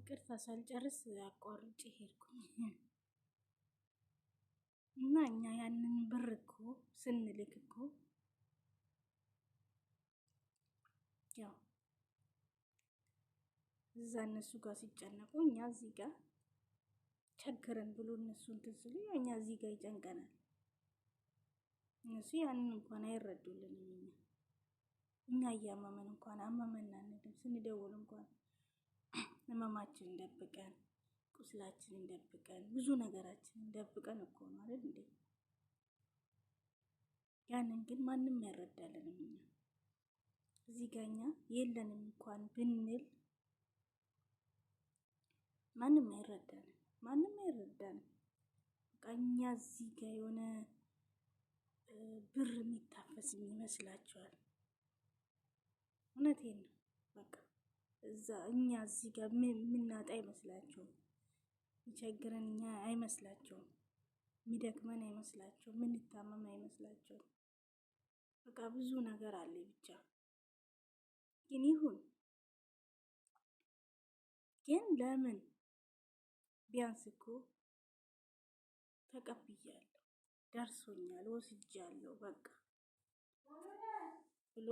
ቅርታ ሳልጨርስ አቋርጬ ሄድኩኝ እና እኛ ያንን ብር እኮ ስንልክ እኮ ያው እዛ እነሱ ጋር ሲጨነቁ እኛ እዚህ ጋር ቸገረን ብሎ እነሱ እንትን ሲሉ እኛ እዚህ ጋር ይጨንቀናል። እነሱ ያንን እንኳን አይረዱልንም። እኛ እያመመን እንኳን አመመን አንልም። ስንደውል እንኳን ህመማችንን ደብቀን ቁስላችንን ደብቀን ብዙ ነገራችንን ደብቀን እኮ ነው አይደል እንዴ? ያንን ግን ማንም አይረዳልንም። እኛ እዚህ ጋር እኛ የለንም እንኳን ብንል ማንም አይረዳንም። በቃ እኛ እዚህ ጋር የሆነ ብር የሚታፈስ ይመስላችኋል? እውነቴን ነው። በቃ እዛ እኛ እዚህ ጋር ምናጣ አይመስላችሁም? የሚቸግረን እኛ አይመስላችሁም? የሚደክመን አይመስላችሁም? ምንታመም አይመስላችሁም? በቃ ብዙ ነገር አለ ብቻ ግን ይሁን። ግን ለምን ቢያንስ እኮ ተቀብያለሁ፣ ደርሶኛል፣ ወስጃለሁ በቃ ብሎ